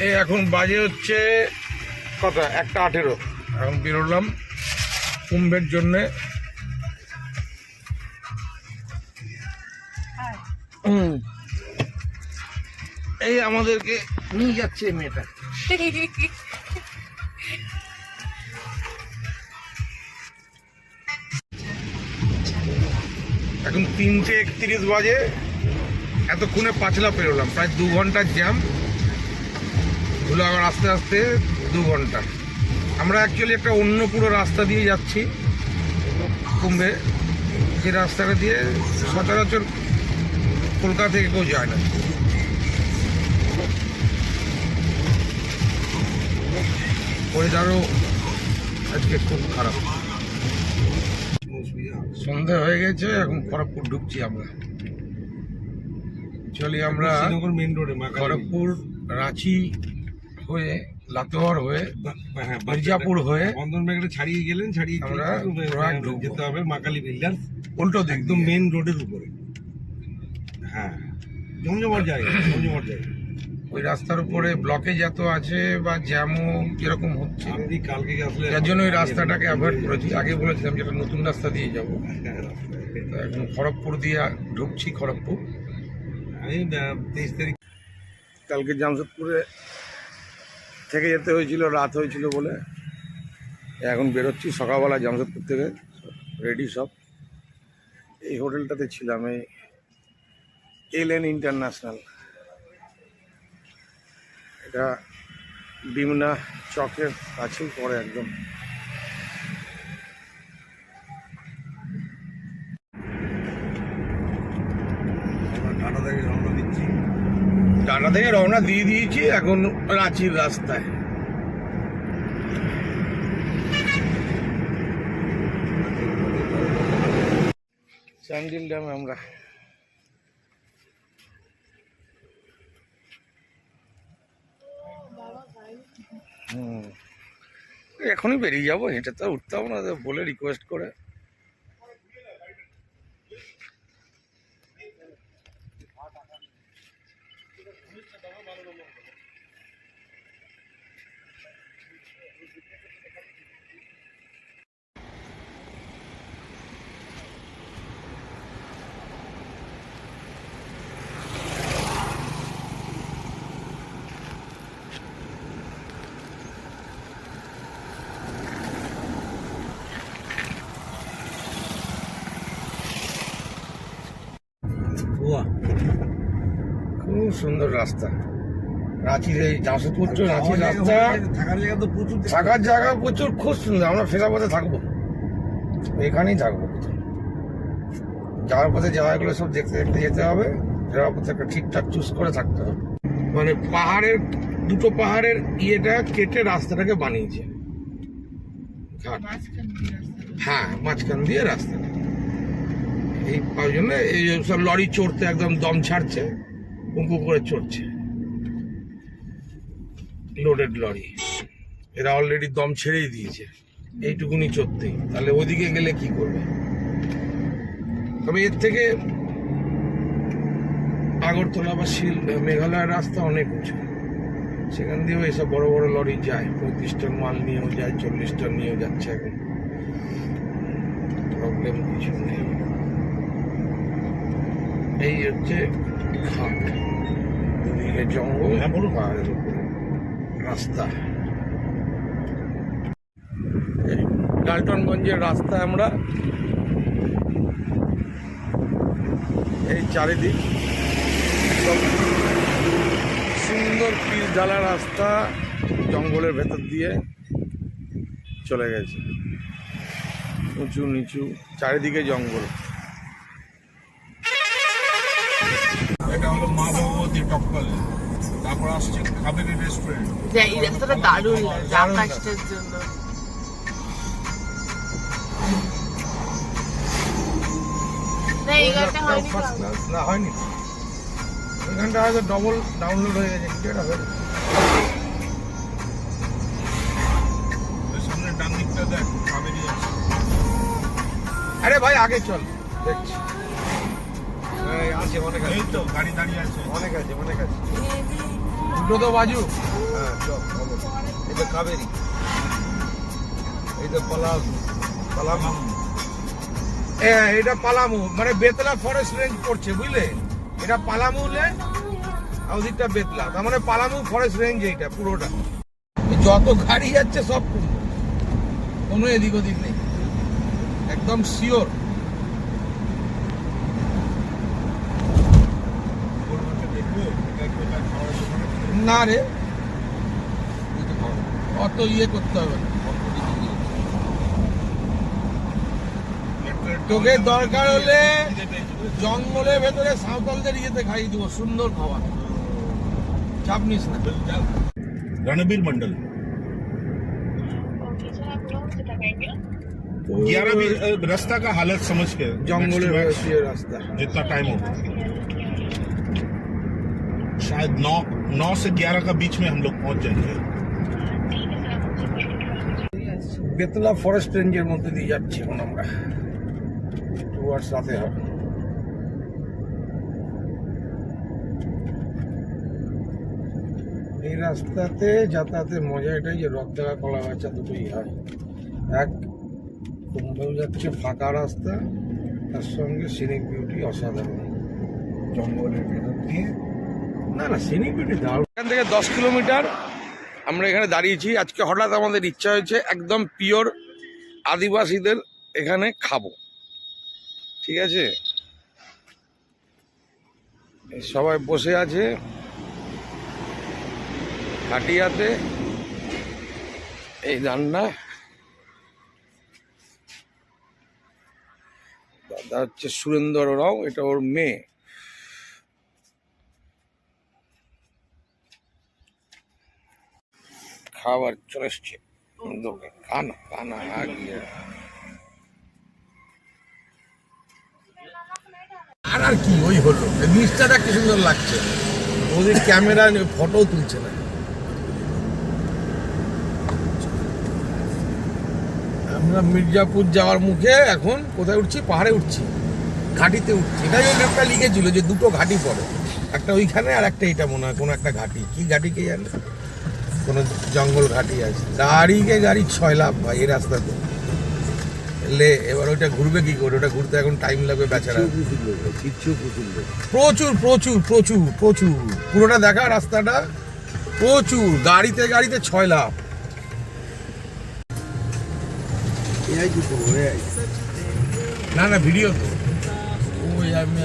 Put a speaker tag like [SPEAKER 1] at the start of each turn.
[SPEAKER 1] এই এখন বাজে হচ্ছে কত, 1:18। এখন বেরোলাম কুম্ভের জন্যে। এই আমাদেরকে নিয়ে যাচ্ছে মেয়েটা। এখন 3:31 বাজে। এতক্ষণে পাঁচলা পেরোলাম, প্রায় 2 ঘন্টার জ্যাম। ধুলাগড় আস্তে আস্তে 2 ঘন্টা। আমরা অ্যাকচুয়ালি একটা অন্য পুরো রাস্তা দিয়ে যাচ্ছি কুম্ভে, যে রাস্তাটা দিয়ে সচরাচর কলকাতা থেকে কেউ যায় না। ওয়েদারও আজকে খুব খারাপ। সন্ধ্যা হয়ে গেছে, এখন খড়গপুর ঢুকছি আমরা। চলি আমরা মেন রোডে, খড়গপুর, রাঁচি হয়ে, লাতোয়ার হয়ে, মির্জাপুর হয়ে,
[SPEAKER 2] বন্ধন ব্যাংকটা ছাড়িয়ে গেলেন, ছাড়িয়ে
[SPEAKER 1] আমরা
[SPEAKER 2] যেতে হবে মাকালি বিল্ডার্স,
[SPEAKER 1] উল্টো দিক
[SPEAKER 2] একদম মেন রোডের উপরে। হ্যাঁ, জমজমাট জায়গা, জমজমাট জায়গা।
[SPEAKER 1] ওই রাস্তার উপরে ব্লকেজ এত আছে বা জ্যামও কিরকম হচ্ছে,
[SPEAKER 2] আপনি কালকে আসলে
[SPEAKER 1] যার জন্য ওই রাস্তাটাকে অ্যাভয়েড করেছি। আগে বলেছিলাম যেটা নতুন রাস্তা দিয়ে যাবো, এখন খড়গপুর দিয়ে ঢুকছি। খড়গপুর
[SPEAKER 2] আমি 23 তারিখ
[SPEAKER 1] কালকে জামশেদপুরে থেকে যেতে হয়েছিল, রাত হয়েছিল বলে এখন বেরোচ্ছি সকালবেলা জামশেদপুর থেকে, রেডি সব। এই হোটেলটাতে ছিলাম, এই এলএন ইন্টারন্যাশনাল। এটা বিমনা চকের কাছেই পড়ে একদম।
[SPEAKER 2] টাটা থেকে রওনা দিচ্ছি।
[SPEAKER 1] টাটা থেকে রওনা দিয়ে দিয়েছি, এখন রাঁচির রাস্তায়। স্যান্ডিল ড্যামে আমরা। এখনই বেরিয়ে যাবো, হেঁটে তো উঠতে হবে না, বলে রিকোয়েস্ট করে। খুব সুন্দর রাস্তা, রাঁচির এই জামশেদপুর টু রাঁচির রাস্তা।
[SPEAKER 2] থাকার জায়গা তো প্রচুর,
[SPEAKER 1] থাকার জায়গা প্রচুর, খুব সুন্দর। আমরা ফেরার পথে থাকবো, এখানেই থাকবো। যাওয়ার পথে জায়গাগুলো সব দেখতে দেখতে যেতে হবে, ফেরার পথে একটা ঠিকঠাক চুজ করে থাকতে হবে। মানে পাহাড়ের, দুটো পাহাড়ের ইয়েটা কেটে রাস্তাটাকে বানিয়েছে। হ্যাঁ, মাঝখান দিয়ে রাস্তাটা। এই জন্য এই সব লরি চড়তে একদম দম ছাড়ছে, উঁপু করে চড়ছে লোডেড লরি। এরা অলরেডি দম ছেড়েই দিয়েছে এইটুকুনি চড়তেই, তাহলে ওদিকে গেলে কি করবে। তবে এর থেকে আগরতলা বা মেঘালয়ের রাস্তা অনেক উঁচু, সেখান দিয়েও এসব বড় বড় লরি যায়, 35 টন মাল নিয়েও যায়, 40 টন নিয়েও যাচ্ছে। এখন প্রবলেম কিছু নেই। এই হচ্ছে ঘাট, দুদিকে জঙ্গল, পাহাড়ের উপরে রাস্তা। ডালটনগঞ্জের রাস্তায় আমরা, এই চারিদিক সব সুন্দর পিচ ঢালা রাস্তা, জঙ্গলের ভেতর দিয়ে চলে গেছে, উঁচু নিচু চারিদিকে জঙ্গল। এটা হলো মা ভগবতী টপকল, তারপর আসছে কাবেরী রেস্টুরেন্ট।
[SPEAKER 3] এই রাস্তাটা দারুণ লাগে আকাশটার জন্য। না এই গানটা হয়নি,
[SPEAKER 1] না হয়নি, ওই গানটা হয়তো ডবল ডাউনলোড হয়ে গেছে, কিছু একটা হয়ে। সামনে ডান দিকটা দেখ, কাবেরী আছে। আরে ভাই আগে চল, দেখছি
[SPEAKER 2] আছে অনেক, আছে
[SPEAKER 1] এই তো গাড়ি দাঁড়িয়ে আছে,
[SPEAKER 2] অনেক আছে, অনেক আছে।
[SPEAKER 1] দুটো তো বাজু, সব খবর। এটা কাবেরী, এইটা পালামু। হ্যাঁ, এটা পালামু, মানে বেতলা ফরেস্ট রেঞ্জ পড়ছে, বুঝলে? এটা পালামু ল্যান্ড আর ওদিকটা বেতলা, তার মানে পালামু ফরেস্ট রেঞ্জ এইটা পুরোটা। যত গাড়ি যাচ্ছে সব কুম্ভ, কোনো এদিক ওদিক নেই, একদম শিওর। না রে, অত ইয়ে করতে হবে না। তোকে দরকার হলে জঙ্গলের ভেতরে সাঁওতালদের ইয়েতে খাইয়ে দিব, সুন্দর খাবার, চাপ নিস না।
[SPEAKER 2] रणबीर मंडल
[SPEAKER 3] ओके सर, आप लोग से लगाएंगे
[SPEAKER 2] 11 भी रास्ता का हालत समझ के
[SPEAKER 1] জঙ্গলের
[SPEAKER 2] Next to
[SPEAKER 1] ভেতরে ইয়ে রাস্তা।
[SPEAKER 2] max, जितना टाइम होगा शायद 9 से 11 का बीच में हम लोग पहुंच जाएंगे।
[SPEAKER 3] ठीक है सर, आप मुझे वेटिंग कर
[SPEAKER 1] বেতলা ফরেস্ট রেঞ্জের মধ্যে দিয়ে যাচ্ছি এখন আমরা, টুয়ার্ডস রাতেহাট। এই রাস্তাতে যাতায়াতের মজা এটাই যে রথডাঙ্গা কলা বাচ্চা দুটোই হয়। এক কুম্ভেও যাচ্ছে ফাঁকা রাস্তা, তার সঙ্গে সিনিক বিউটি অসাধারণ, জঙ্গলের ভেতর দিয়ে। না না, সিনিক বিউটি দারুণ। এখান থেকে 10 কিলোমিটার আমরা এখানে দাঁড়িয়েছি। আজকে হঠাৎ আমাদের ইচ্ছা হয়েছে একদম পিওর আদিবাসীদের এখানে খাবো, ঠিক আছে? এই সবাই বসে আছে খাটিয়াতে, এই রান্না। দাদা হচ্ছে সুরেন্দ্র রাও, এটা ওর মেয়ে। খাবার চলে এসছে, খানা খানা আ গিয়া। আর কি ওই হলো, জিনিসটা কি সুন্দর লাগছে। ওদের ক্যামেরা ফটো তুলছে না। আমরা মির্জাপুর যাওয়ার মুখে এখন কোথায় উঠছি? পাহাড়ে উঠছি, ঘাটিতে উঠছি। এটাই ওই ম্যাপটা লিখেছিল যে দুটো ঘাটি পড়ে, একটা ওইখানে আর একটা এটা মনে হয় কোনো একটা ঘাটি। কি ঘাটি কে জানে, কোনো জঙ্গল ঘাটি আছে। গাড়ি 6 লাখ ভাই এই রাস্তাতে। এবার ওইটা ঘুরবে কি করে? ওটা ঘুরতে এখন টাইম লাগবে বেচারা। প্রচুর প্রচুর প্রচুর প্রচুর, পুরোটা দেখা রাস্তাটা প্রচুর, গাড়িতে 6 লাখ। না না, ভিডিও তো ওই আমি